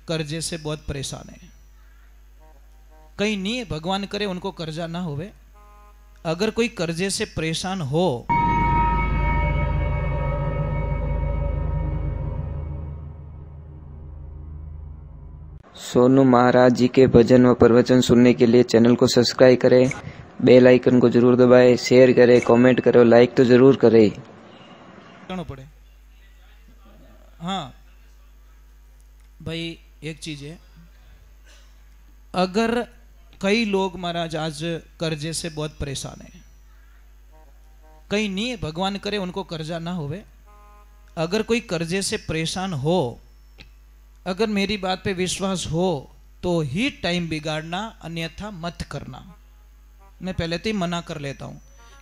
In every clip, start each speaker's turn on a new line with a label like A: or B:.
A: कर्जे से बहुत परेशान है। कहीं नहीं है, भगवान करे उनको कर्जा ना होवे। अगर कोई कर्जे से परेशान हो,
B: सोनू महाराज जी के भजन व प्रवचन सुनने के लिए चैनल को सब्सक्राइब करें, बेल आइकन को जरूर दबाएं, शेयर करें, कमेंट करें, लाइक तो जरूर करें।
A: करना पड़े। हाँ भाई, एक चीज है, अगर कई लोग महाराज आज कर्जे से बहुत परेशान है, कहीं नहीं है, भगवान करे उनको कर्जा ना होवे। अगर कोई कर्जे से परेशान हो, अगर मेरी बात पे विश्वास हो तो ही टाइम बिगाड़ना, अन्यथा मत करना। मैं पहले तो ही मना कर लेता हूं,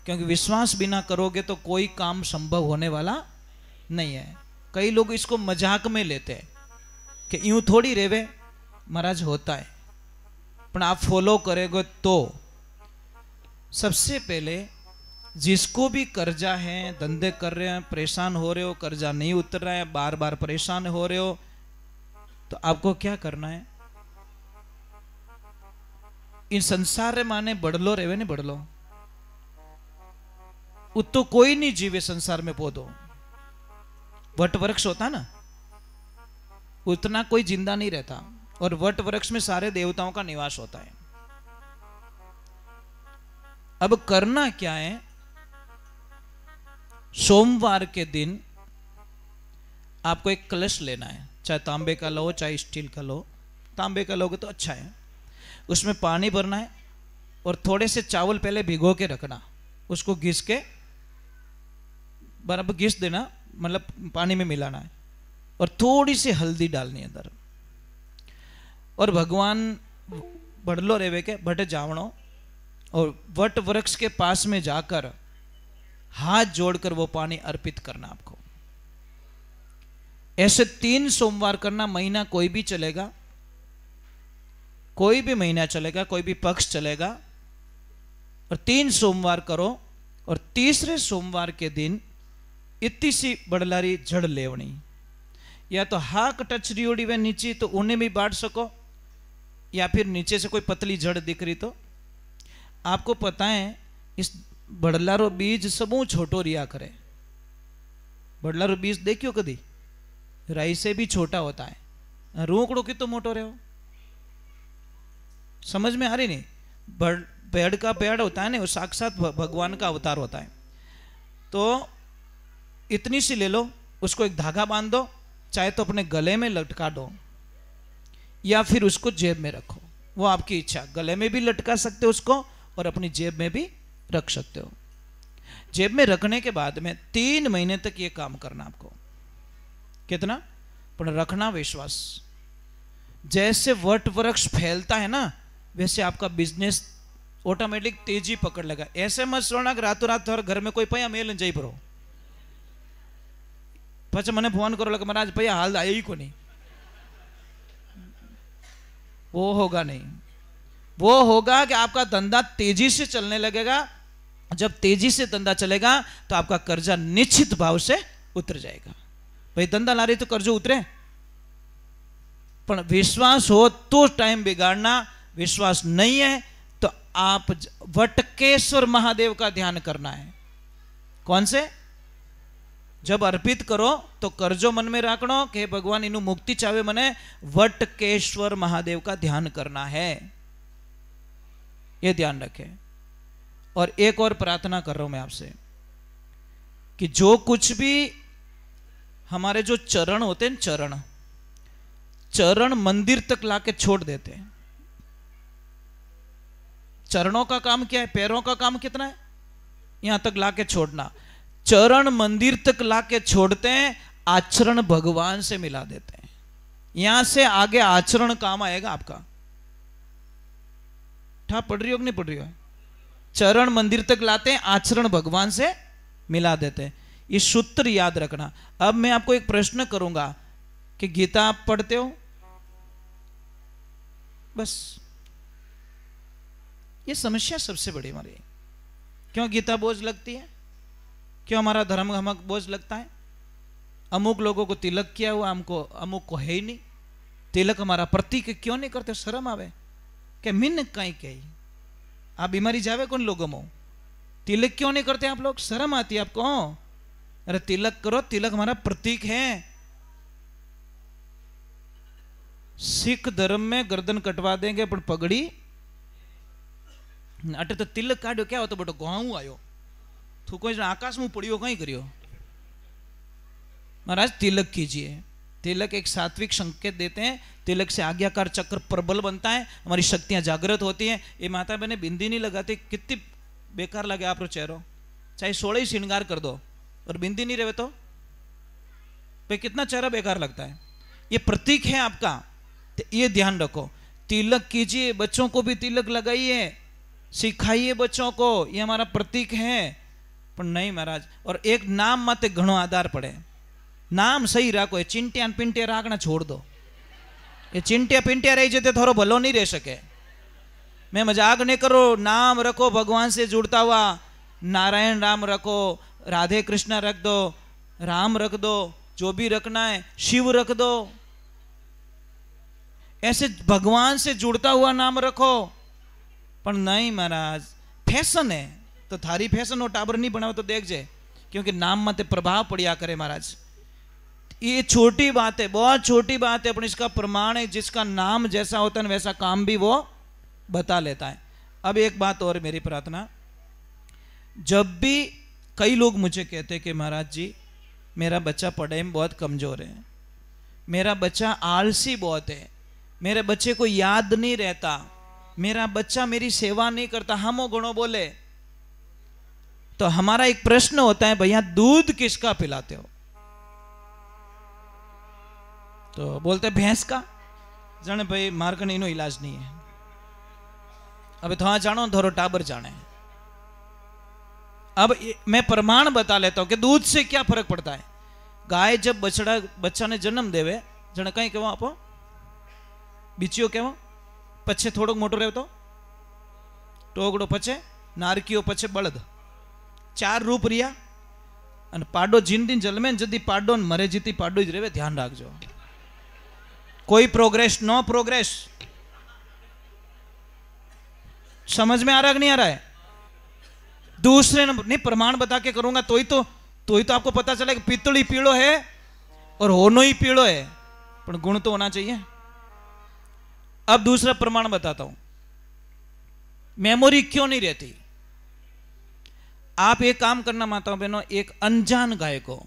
A: क्योंकि विश्वास बिना करोगे तो कोई काम संभव होने वाला नहीं है। कई लोग इसको मजाक में लेते हैं कि यूं थोड़ी रेवे, महाराज होता है, पर आप फॉलो करेंगे तो। सबसे पहले जिसको भी कर्जा है, धंधे कर रहे हैं, परेशान हो रहे हो, कर्जा नहीं उतर रहा है, बार बार परेशान हो रहे हो, तो आपको क्या करना है? इन संसार रे माने बढ़लो रेवे ने, बढ़लो तो कोई नहीं जीवे संसार में। पौधो वट वृक्ष होता ना, उतना कोई जिंदा नहीं रहता, और वट वृक्ष में सारे देवताओं का निवास होता है। अब करना क्या है? सोमवार के दिन आपको एक कलश लेना है, चाहे तांबे का लो चाहे स्टील का लो। तांबे का लोगे तो अच्छा है। उसमें पानी भरना है और थोड़े से चावल पहले भिगो के रखना, उसको घिस के बराबर घिस देना, मतलब पानी में मिलाना है, और थोड़ी सी हल्दी डालनी है अंदर। और भगवान बढ़लो रेवे के भट जावणो, और वट वृक्ष के पास में जाकर हाथ जोड़कर वो पानी अर्पित करना आपको। ऐसे 3 सोमवार करना। महीना कोई भी चलेगा, कोई भी महीना चलेगा, कोई भी पक्ष चलेगा, और 3 सोमवार करो। और तीसरे सोमवार के दिन इतनी सी बड़लारी जड़ लेवनी, या तो हाक टचरी उड़ी वे नीचे तो उन्हें भी बांट सको, या फिर नीचे से कोई पतली जड़ दिख रही तो। आपको पता है इस बड़लारो बीज सबू छोटो रिया करे। बड़लारो बीज देखियो कदी? राई से भी छोटा होता है। रोकड़ो की तो मोटो रहे हो, समझ में आ रही नहीं? पेड़ का पेड़ होता है ना, वो साक्षात भगवान का अवतार होता है। तो इतनी सी ले लो, उसको एक धागा बांध दो, चाहे तो अपने गले में लटका दो या फिर उसको जेब में रखो, वो आपकी इच्छा। गले में भी लटका सकते हो उसको, और अपनी जेब में भी रख सकते हो। जेब में रखने के बाद में 3 महीने तक ये काम करना आपको। कितना? पर रखना विश्वास। जैसे वट वृक्ष फैलता है ना, वैसे आपका बिजनेस ऑटोमेटिक तेजी पकड़ लेगा। ऐसे मत सोना कि रातों रात घर में कोई पया मेल जाई पड़ो, पछ मने फोन करो लगे महाराज पया हाल आया ही को नहीं। वो होगा नहीं। वो होगा कि आपका धंधा तेजी से चलने लगेगा। जब तेजी से धंधा चलेगा तो आपका कर्जा निश्चित भाव से उतर जाएगा। भाई धंधा ला रही तो कर्जो उतरे, पर विश्वास हो तो टाइम बिगाड़ना। विश्वास नहीं है तो आप वटकेश्वर महादेव का ध्यान करना है। कौन से? जब अर्पित करो तो कर्जो मन में राखनो कि भगवान इनु मुक्ति चावे, मने वटकेश्वर महादेव का ध्यान करना है, ये ध्यान रखें। और एक और प्रार्थना कर रहा हूं मैं आपसे कि जो कुछ भी हमारे जो चरण होते हैं, चरण मंदिर तक लाके छोड़ देते हैं। चरणों का काम क्या है? पैरों का काम कितना है? यहां तक लाके छोड़ना। चरण मंदिर तक लाके छोड़ते हैं, आचरण भगवान से मिला देते हैं। यहां से आगे आचरण काम आएगा आपका। ठा पढ़ रही हो कि नहीं पढ़ रही हो? चरण मंदिर तक लाते हैं, आचरण भगवान से मिला देते हैं। ये सूत्र याद रखना। अब मैं आपको एक प्रश्न करूंगा कि गीता आप पढ़ते हो? बस ये समस्या सबसे बड़ी हमारी। क्यों गीता बोझ लगती है? क्यों हमारा धर्म हमें बोझ लगता है? अमुक लोगों को तिलक किया हुआ, हमको अमुक को है ही नहीं। तिलक हमारा प्रतीक क्यों नहीं करते? शर्म आवे के मिन कई कही आ बीमारी जावे कौन लोगों में? तिलक क्यों नहीं करते आप लोग? शर्म आती है आपको? अरे तिलक करो, तिलक हमारा प्रतीक है। सिख धर्म में गर्दन कटवा देंगे पर पगड़ी अटे तो तिलक काढ़ो क्या हो तो बटो गाँव आयो तू कोई आकाश में पड़ियो कहीं करियो। महाराज तिलक कीजिए। तिलक एक सात्विक संकेत देते हैं। तिलक से आज्ञाकार चक्र प्रबल बनता है, हमारी शक्तियां जागृत होती हैं। ये माता बहने बिंदी नहीं लगाती, कितनी बेकार लगे आप चेहरो, चाहे 16 ही श्रृंगार कर दो और बिंदी नहीं रहे तो पे कितना चेहरा बेकार लगता है। ये प्रतीक है आपका, तो ये ध्यान रखो। तिलक कीजिए, बच्चों को भी तिलक लगाइए, सिखाइए बच्चों को, ये हमारा प्रतीक है। पर नहीं महाराज, और एक नाम मत घणो आधार पड़े। नाम सही राखो, ये चिंटिया पिंटिया राखना छोड़ दो। ये चिंटिया पिंटिया रही जाते थोड़ा भलो नहीं रह सके। मैं मजाक नहीं करो, नाम रखो भगवान से जुड़ता हुआ। नारायण राम रखो, राधे कृष्णा रख दो, राम रख दो, जो भी रखना है, शिव रख दो, ऐसे भगवान से जुड़ता हुआ नाम रखो। पर नहीं महाराज, फैशन है तो थारी फैशन हो टाबर नहीं बनाओ तो देख जाए, क्योंकि नाम मत प्रभाव पड़िया करे महाराज। ये छोटी बात है, बहुत छोटी बात है, पर इसका प्रमाण है। जिसका नाम जैसा होता है वैसा काम भी वो बता लेता है। अब एक बात और मेरी प्रार्थना, जब भी कई लोग मुझे कहते हैं कि महाराज जी मेरा बच्चा पढ़ाई में बहुत कमजोर है, मेरा बच्चा आलसी बहुत है, मेरे बच्चे को याद नहीं रहता, मेरा बच्चा मेरी सेवा नहीं करता, हम गुणों बोले, तो हमारा एक प्रश्न होता है, भैया दूध किसका पिलाते हो? तो बोलते भैंस का। जाने भाई मारकन इनो इलाज नहीं है। अब थोड़ा जानो धोरो टाबर जाने। अब मैं प्रमाण बता लेता हूं कि दूध से क्या फर्क पड़ता है। गाय जब बच्चा ने जन्म देवे, जने कहीं कहवा आप बीचियो कहवा, पछे थोड़ो मोटो रहे तो टोगड़ो, पछे नारकियो, पछे बळद, 4 रूप रिया। अने पाडो जिन दिन जन्मे जदी पाडो मरे जीती पाडो ज रहे, ध्यान रखजो। कोई प्रोग्रेस, नो प्रोग्रेस। समझ में आ रहा है कि नहीं आ रहा है? दूसरे नहीं प्रमाण बता के करूंगा तो ही तो आपको पता चले कि पित्तली पीड़ो है और होनो ही पीड़ो है, पर गुण तो होना चाहिए। अब दूसरा प्रमाण बताता हूं, मेमोरी क्यों नहीं रहती। आप एक काम करना माताओं बहनों, एक अनजान गाय को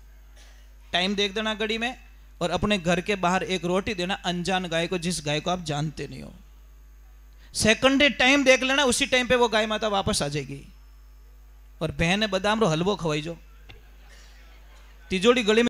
A: टाइम देख देना घड़ी में, और अपने घर के बाहर एक रोटी देना अनजान गाय को, जिस गाय को आप जानते नहीं हो। सेकंडे टाइम देख लेना, उसी टाइम पे वो गाय माता वापस आ जाएगी। और बहन बादाम रो हलवो खवाई जो, तिजोड़ी गली में